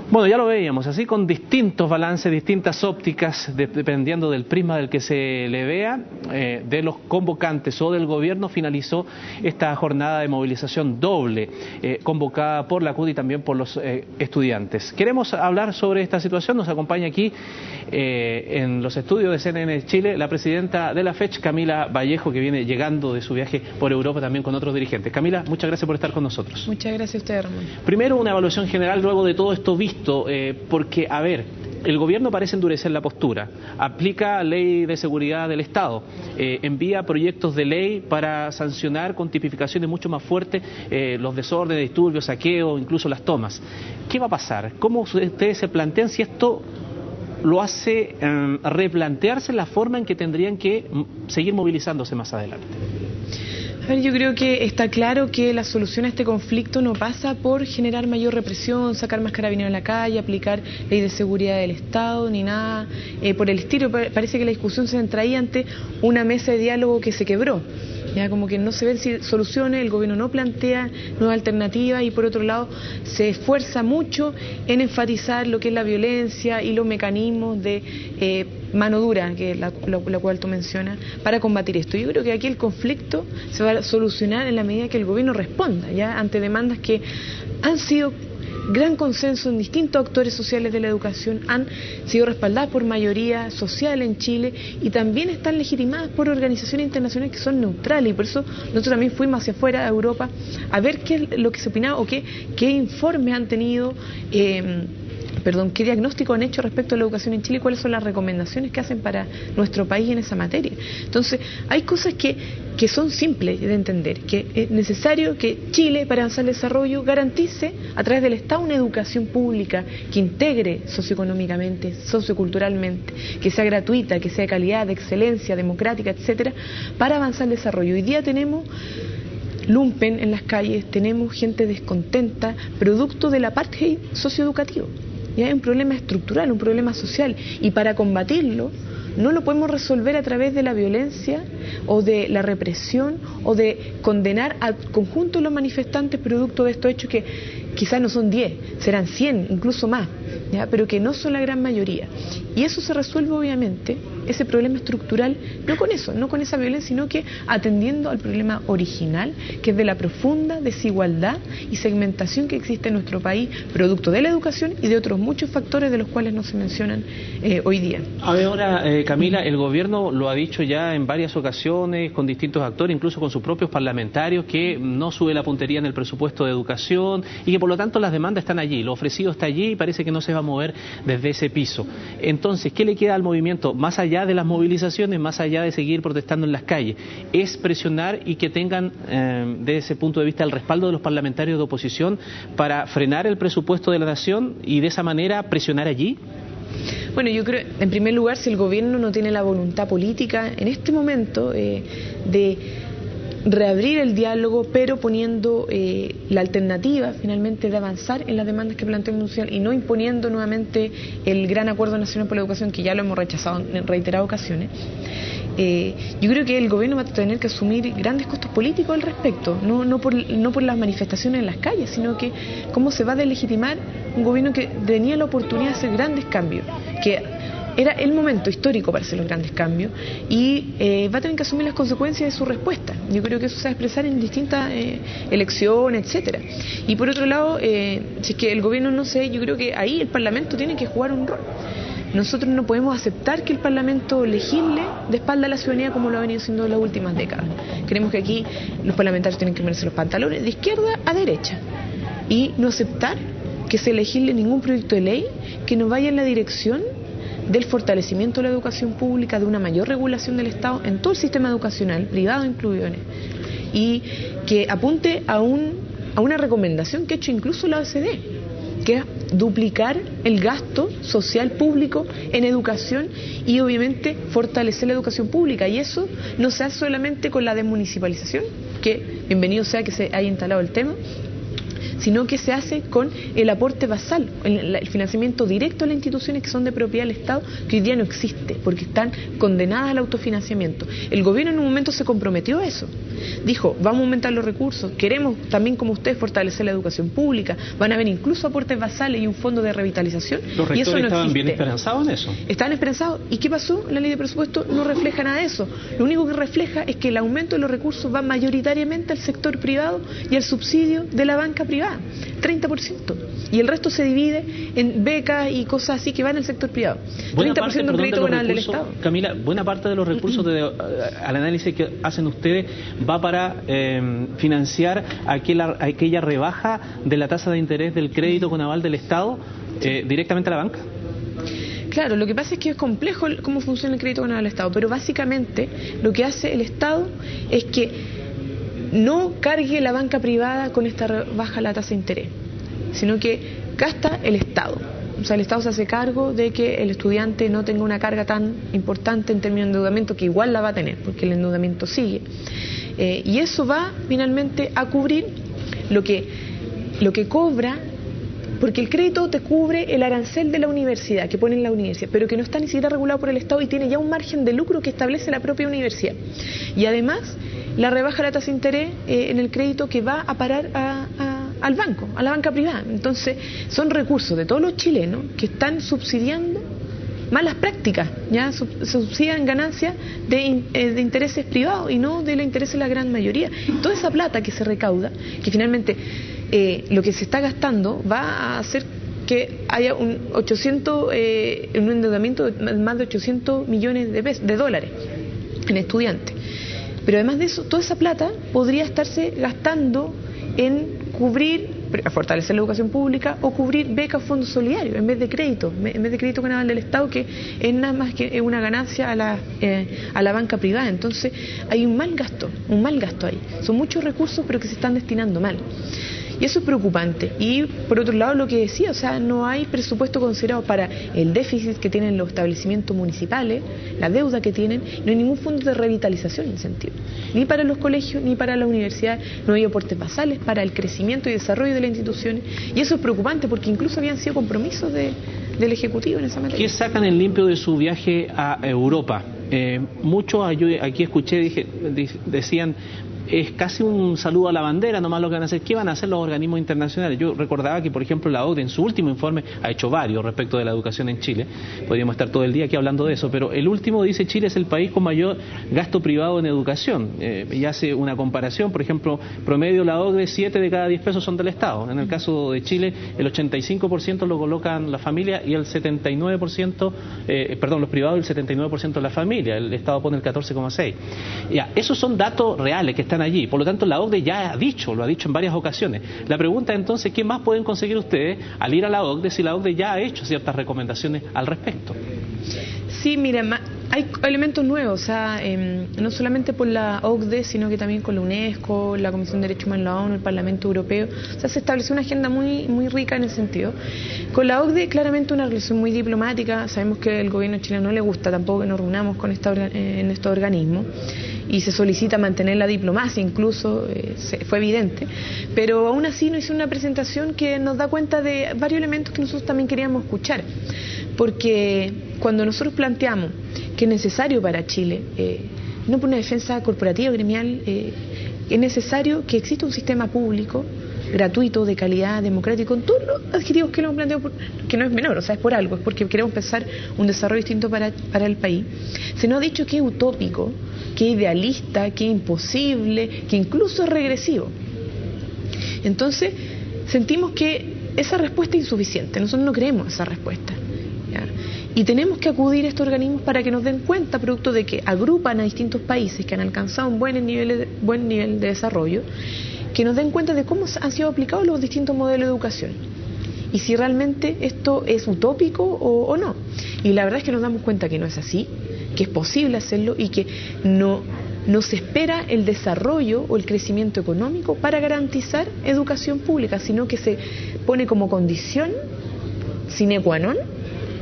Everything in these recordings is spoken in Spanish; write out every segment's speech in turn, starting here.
Bueno, ya lo veíamos, así con distintos balances, distintas ópticas, dependiendo del prisma del que se le vea, de los convocantes o del gobierno, finalizó esta jornada de movilización doble, convocada por la CUT y también por los estudiantes. Queremos hablar sobre esta situación, nos acompaña aquí en los estudios de CNN Chile la presidenta de la FECH, Camila Vallejo, que viene llegando de su viaje por Europa también con otros dirigentes. Camila, muchas gracias por estar con nosotros. Muchas gracias a usted, Ramón. Primero, una evaluación general luego de todo esto visto, porque, a ver, el gobierno parece endurecer la postura, aplica ley de seguridad del Estado, envía proyectos de ley para sancionar con tipificaciones mucho más fuertes los desórdenes, disturbios, saqueos, incluso las tomas. ¿Qué va a pasar? ¿Cómo ustedes se plantean si esto lo hace replantearse la forma en que tendrían que seguir movilizándose más adelante? A ver, yo creo que está claro que la solución a este conflicto no pasa por generar mayor represión, sacar más carabineros a la calle, aplicar ley de seguridad del Estado, ni nada por el estilo. Parece que la discusión se entraía ante una mesa de diálogo que se quebró. Ya como que no se ven soluciones, el gobierno no plantea nuevas alternativas y por otro lado se esfuerza mucho en enfatizar lo que es la violencia y los mecanismos de mano dura, que es la cual tú mencionas, para combatir esto. Yo creo que aquí el conflicto se va a solucionar en la medida que el gobierno responda, ya ante demandas que han sido gran consenso en distintos actores sociales de la educación, han sido respaldadas por mayoría social en Chile y también están legitimadas por organizaciones internacionales que son neutrales, y por eso nosotros también fuimos hacia afuera de Europa a ver qué es lo que se opinaba o qué informes han tenido, qué diagnóstico han hecho respecto a la educación en Chile y cuáles son las recomendaciones que hacen para nuestro país en esa materia. Entonces, hay cosas que son simples de entender, que es necesario que Chile, para avanzar el desarrollo, garantice a través del Estado una educación pública que integre socioeconómicamente, socioculturalmente, que sea gratuita, que sea de calidad, de excelencia, democrática, etcétera, para avanzar el desarrollo. Hoy día tenemos lumpen en las calles, tenemos gente descontenta, producto del apartheid socioeducativo. Ya es un problema estructural, un problema social, y para combatirlo no lo podemos resolver a través de la violencia o de la represión o de condenar al conjunto de los manifestantes producto de estos hechos que quizás no son 10, serán 100, incluso más, ¿ya? Pero que no son la gran mayoría. Y eso se resuelve obviamente, ese problema estructural, no con eso, no con esa violencia, sino que atendiendo al problema original, que es de la profunda desigualdad y segmentación que existe en nuestro país, producto de la educación y de otros muchos factores de los cuales no se mencionan hoy día. A ver, ahora, Camila, el gobierno lo ha dicho ya en varias ocasiones, con distintos actores, incluso con sus propios parlamentarios, que no sube la puntería en el presupuesto de educación y que por lo tanto las demandas están allí, lo ofrecido está allí y parece que no se va a mover desde ese piso. Entonces, ¿qué le queda al movimiento más allá de las movilizaciones, más allá de seguir protestando en las calles? Es presionar y que tengan, desde ese punto de vista, el respaldo de los parlamentarios de oposición para frenar el presupuesto de la nación y de esa manera presionar allí. Bueno, yo creo, en primer lugar, si el gobierno no tiene la voluntad política en este momento de reabrir el diálogo, pero poniendo la alternativa finalmente de avanzar en las demandas que plantea el Municipal y no imponiendo nuevamente el Gran Acuerdo Nacional por la Educación, que ya lo hemos rechazado en reiteradas ocasiones. Yo creo que el gobierno va a tener que asumir grandes costos políticos al respecto, no por las manifestaciones en las calles, sino que cómo se va a delegitimar un gobierno que tenía la oportunidad de hacer grandes cambios, que era el momento histórico para hacer los grandes cambios, y va a tener que asumir las consecuencias de su respuesta. Yo creo que eso se va a expresar en distintas elecciones, etcétera. Y por otro lado, si es que el gobierno no sé, yo creo que ahí el Parlamento tiene que jugar un rol. Nosotros no podemos aceptar que el Parlamento legisle de espalda a la ciudadanía como lo ha venido haciendo en las últimas décadas. Creemos que aquí los parlamentarios tienen que ponerse los pantalones de izquierda a derecha y no aceptar que se legisle ningún proyecto de ley que no vaya en la dirección del fortalecimiento de la educación pública, de una mayor regulación del Estado en todo el sistema educacional, privado incluido, y que apunte a una recomendación que ha hecho incluso la OECD, que es duplicar el gasto social público en educación y obviamente fortalecer la educación pública, y eso no se hace solamente con la desmunicipalización, que bienvenido sea que se haya instalado el tema, sino que se hace con el aporte basal, el financiamiento directo a las instituciones que son de propiedad del Estado, que hoy día no existe, porque están condenadas al autofinanciamiento. El gobierno en un momento se comprometió a eso. Dijo, vamos a aumentar los recursos, queremos también como ustedes fortalecer la educación pública, van a haber incluso aportes basales y un fondo de revitalización. Los rectores y eso no estaban existe. bien esperanzados en eso. Estaban esperanzados. ¿Y qué pasó? La ley de presupuesto no refleja nada de eso. Lo único que refleja es que el aumento de los recursos va mayoritariamente al sector privado y al subsidio de la banca privada, 30%. Y el resto se divide en becas y cosas así que van al sector privado. 30% de un crédito banal del Estado. Camila, buena parte de los recursos al análisis que hacen ustedes va para financiar aquella rebaja de la tasa de interés del crédito con aval del Estado directamente a la banca. Claro, lo que pasa es que es complejo cómo funciona el crédito con aval del Estado, pero básicamente lo que hace el Estado es que no cargue la banca privada con esta rebaja la tasa de interés, sino que gasta el Estado. O sea, el Estado se hace cargo de que el estudiante no tenga una carga tan importante en términos de endeudamiento, que igual la va a tener, porque el endeudamiento sigue. Y eso va finalmente a cubrir lo que cobra, porque el crédito te cubre el arancel de la universidad, que pone en la universidad, pero que no está ni siquiera regulado por el Estado y tiene ya un margen de lucro que establece la propia universidad. Y además, la rebaja de la tasa de interés en el crédito que va a parar al banco, a la banca privada. Entonces, son recursos de todos los chilenos que están subsidiando malas prácticas, ya subsidian ganancias de intereses privados y no de los intereses de la gran mayoría. Toda esa plata que se recauda, que finalmente lo que se está gastando va a hacer que haya un endeudamiento de más de 800 millones de dólares en estudiantes. Pero además de eso, toda esa plata podría estarse gastando en fortalecer la educación pública o cubrir becas, fondos solidarios, en vez de crédito con aval del Estado, que es nada más que una ganancia a la banca privada. Entonces hay un mal gasto ahí. Son muchos recursos pero que se están destinando mal. Y eso es preocupante. Y por otro lado, lo que decía, o sea, no hay presupuesto considerado para el déficit que tienen los establecimientos municipales, la deuda que tienen, no hay ningún fondo de revitalización en ese sentido. Ni para los colegios, ni para las universidades, no hay aportes basales para el crecimiento y desarrollo de las instituciones. Y eso es preocupante porque incluso habían sido compromisos del Ejecutivo en esa materia. ¿Qué sacan en limpio de su viaje a Europa? Muchos, aquí escuché, decían, es casi un saludo a la bandera, nomás lo que van a hacer. ¿Qué van a hacer los organismos internacionales? Yo recordaba que, por ejemplo, la OCDE en su último informe ha hecho varios respecto de la educación en Chile. Podríamos estar todo el día aquí hablando de eso, pero el último dice Chile es el país con mayor gasto privado en educación. Y hace una comparación, por ejemplo, promedio la OCDE, 7 de cada 10 pesos son del Estado. En el caso de Chile, el 85% lo colocan la familia y el 79%, los privados, el 79% de la familia. El Estado pone el 14,6%. Ya, esos son datos reales que están allí. Por lo tanto, la OCDE ya lo ha dicho en varias ocasiones. La pregunta entonces, ¿qué más pueden conseguir ustedes al ir a la OCDE si la OCDE ya ha hecho ciertas recomendaciones al respecto? Sí, miren, hay elementos nuevos, o sea, no solamente por la OCDE, sino que también con la UNESCO, la Comisión de Derechos Humanos de la ONU, el Parlamento Europeo. O sea, se estableció una agenda muy, muy rica en ese sentido. Con la OCDE, claramente una relación muy diplomática. Sabemos que al gobierno chileno no le gusta tampoco que nos reunamos con en estos organismos, y se solicita mantener la diplomacia, incluso fue evidente, pero aún así nos hizo una presentación que nos da cuenta de varios elementos que nosotros también queríamos escuchar, porque cuando nosotros planteamos que es necesario para Chile, no por una defensa corporativa o gremial, es necesario que exista un sistema público gratuito, de calidad, democrático, con todos los adjetivos que lo hemos planteado, que no es menor, o sea, es por algo, es porque queremos pensar un desarrollo distinto para el país. Se nos ha dicho que es utópico, que es idealista, que es imposible, que incluso es regresivo. Entonces, sentimos que esa respuesta es insuficiente, nosotros no creemos esa respuesta, ¿ya? Y tenemos que acudir a estos organismos para que nos den cuenta, producto de que agrupan a distintos países que han alcanzado un buen nivel de desarrollo, que nos den cuenta de cómo han sido aplicados los distintos modelos de educación y si realmente esto es utópico o no. Y la verdad es que nos damos cuenta que no es así, que es posible hacerlo y que no se espera el desarrollo o el crecimiento económico para garantizar educación pública, sino que se pone como condición sine qua non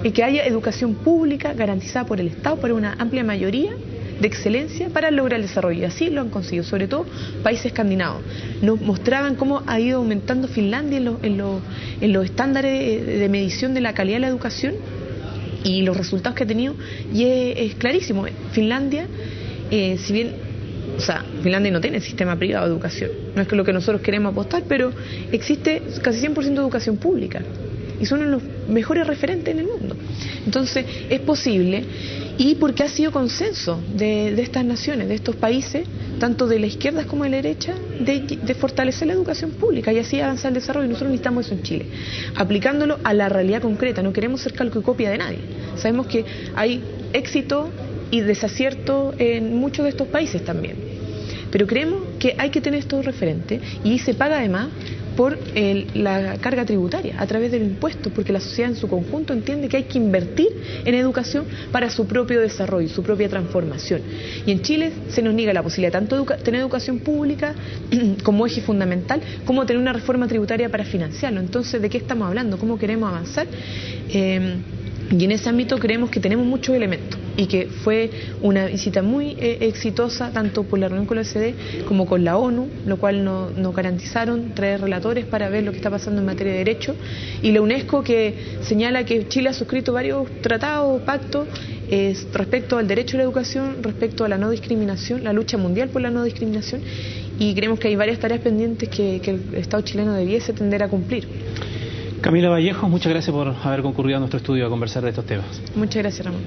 y que haya educación pública garantizada por el Estado, por una amplia mayoría, de excelencia para lograr el desarrollo, y así lo han conseguido, sobre todo países escandinavos. Nos mostraban cómo ha ido aumentando Finlandia en los estándares de medición de la calidad de la educación y los resultados que ha tenido, y es clarísimo. Finlandia, si bien, o sea, Finlandia no tiene sistema privado de educación, no es que lo que nosotros queremos apostar, pero existe casi 100% de educación pública y son los mejores referentes en el mundo. Entonces es posible, y porque ha sido consenso de estas naciones, de estos países, tanto de la izquierda como de la derecha, de fortalecer la educación pública y así avanzar el desarrollo. Nosotros necesitamos eso en Chile, aplicándolo a la realidad concreta. No queremos ser calco y copia de nadie. Sabemos que hay éxito y desacierto en muchos de estos países también, pero creemos que hay que tener estos referentes, y se paga además por la carga tributaria a través del impuesto, porque la sociedad en su conjunto entiende que hay que invertir en educación para su propio desarrollo, su propia transformación. Y en Chile se nos niega la posibilidad tanto de tener educación pública como eje fundamental, como tener una reforma tributaria para financiarlo. Entonces, ¿de qué estamos hablando? ¿Cómo queremos avanzar? Y en ese ámbito creemos que tenemos muchos elementos, y que fue una visita muy exitosa, tanto por la reunión con la OECD como con la ONU, lo cual nos garantizaron traer relatores para ver lo que está pasando en materia de derecho, y la UNESCO, que señala que Chile ha suscrito varios tratados, pactos, respecto al derecho a la educación, respecto a la no discriminación, la lucha mundial por la no discriminación, y creemos que hay varias tareas pendientes que el Estado chileno debiese tender a cumplir. Camila Vallejo, muchas gracias por haber concurrido a nuestro estudio a conversar de estos temas. Muchas gracias, Ramón.